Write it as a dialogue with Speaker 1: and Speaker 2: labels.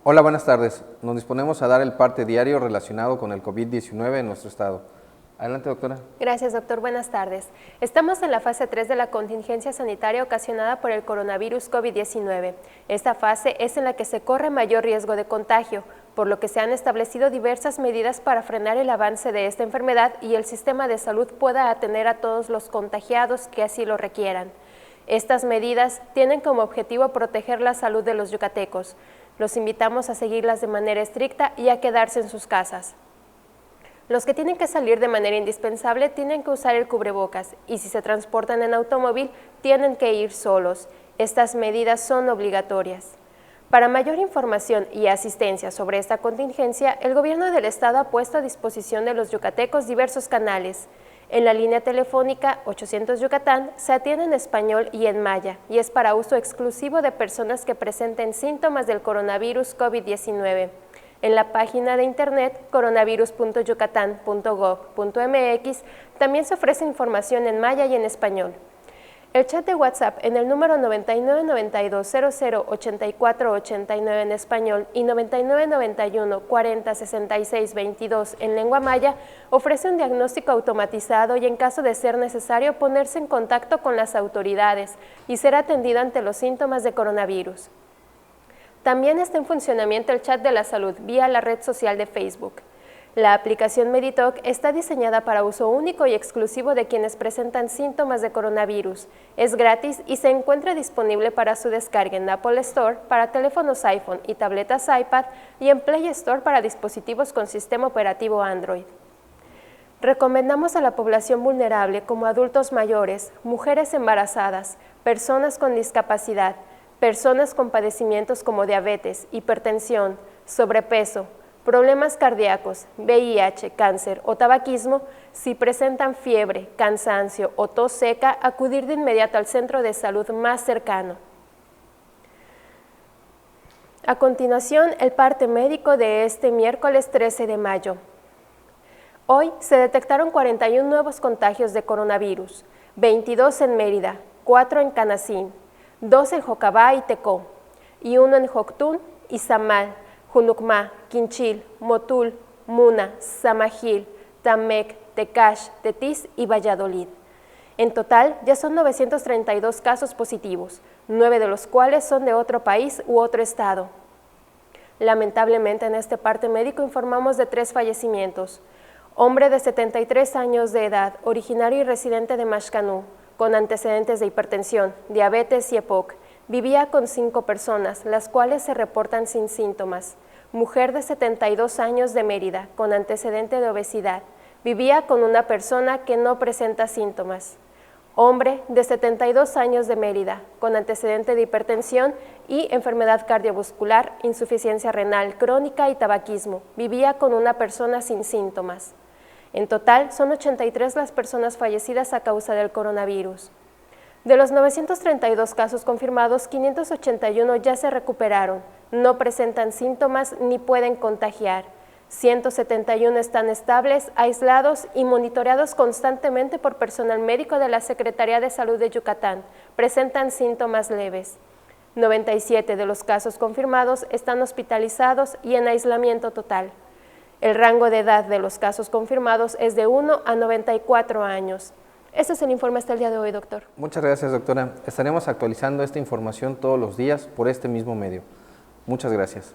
Speaker 1: Hola, buenas tardes. Nos disponemos a dar el parte diario relacionado con el COVID-19 en nuestro estado. Adelante, doctora.
Speaker 2: Gracias, doctor. Buenas tardes. Estamos en la fase 3 de la contingencia sanitaria ocasionada por el coronavirus COVID-19. Esta fase es en la que se corre mayor riesgo de contagio, por lo que se han establecido diversas medidas para frenar el avance de esta enfermedad y el sistema de salud pueda atender a todos los contagiados que así lo requieran. Estas medidas tienen como objetivo proteger la salud de los yucatecos. Los invitamos a seguirlas de manera estricta y a quedarse en sus casas. Los que tienen que salir de manera indispensable tienen que usar el cubrebocas y si se transportan en automóvil tienen que ir solos. Estas medidas son obligatorias. Para mayor información y asistencia sobre esta contingencia, el gobierno del estado ha puesto a disposición de los yucatecos diversos canales. En la línea telefónica 800 Yucatán se atiende en español y en maya y es para uso exclusivo de personas que presenten síntomas del coronavirus COVID-19. En la página de internet coronavirus.yucatan.gov.mx también se ofrece información en maya y en español. El chat de WhatsApp en el número 9992008489 en español y 9991406622 en lengua maya ofrece un diagnóstico automatizado y en caso de ser necesario ponerse en contacto con las autoridades y ser atendido ante los síntomas de coronavirus. También está en funcionamiento el chat de la salud vía la red social de Facebook. La aplicación Meditalk está diseñada para uso único y exclusivo de quienes presentan síntomas de coronavirus. Es gratis y se encuentra disponible para su descarga en Apple Store para teléfonos iPhone y tabletas iPad y en Play Store para dispositivos con sistema operativo Android. Recomendamos a la población vulnerable como adultos mayores, mujeres embarazadas, personas con discapacidad, personas con padecimientos como diabetes, hipertensión, sobrepeso, problemas cardíacos, VIH, cáncer o tabaquismo, si presentan fiebre, cansancio o tos seca, acudir de inmediato al centro de salud más cercano. A continuación, el parte médico de este miércoles 13 de mayo. Hoy se detectaron 41 nuevos contagios de coronavirus, 22 en Mérida, 4 en Canacín, 2 en Jocabá y Tecó, y 1 en Joctún, Izamal, Junucmá, Quinchil, Motul, Muna, Samajil, Tamec, Tecash, Tetis y Valladolid. En total, ya son 932 casos positivos, 9 de los cuales son de otro país u otro estado. Lamentablemente, en este parte médico informamos de 3 fallecimientos. Hombre de 73 años de edad, originario y residente de Maxcanú, con antecedentes de hipertensión, diabetes y EPOC. Vivía con 5 personas, las cuales se reportan sin síntomas. Mujer de 72 años de Mérida, con antecedente de obesidad. Vivía con una persona que no presenta síntomas. Hombre de 72 años de Mérida, con antecedente de hipertensión y enfermedad cardiovascular, insuficiencia renal crónica y tabaquismo. Vivía con una persona sin síntomas. En total, son 83 las personas fallecidas a causa del coronavirus. De los 932 casos confirmados, 581 ya se recuperaron, no presentan síntomas ni pueden contagiar. 171 están estables, aislados y monitoreados constantemente por personal médico de la Secretaría de Salud de Yucatán. Presentan síntomas leves. 97 de los casos confirmados están hospitalizados y en aislamiento total. El rango de edad de los casos confirmados es de 1 a 94 años. Este es el informe hasta el día de hoy, doctor.
Speaker 1: Muchas gracias, doctora. Estaremos actualizando esta información todos los días por este mismo medio. Muchas gracias.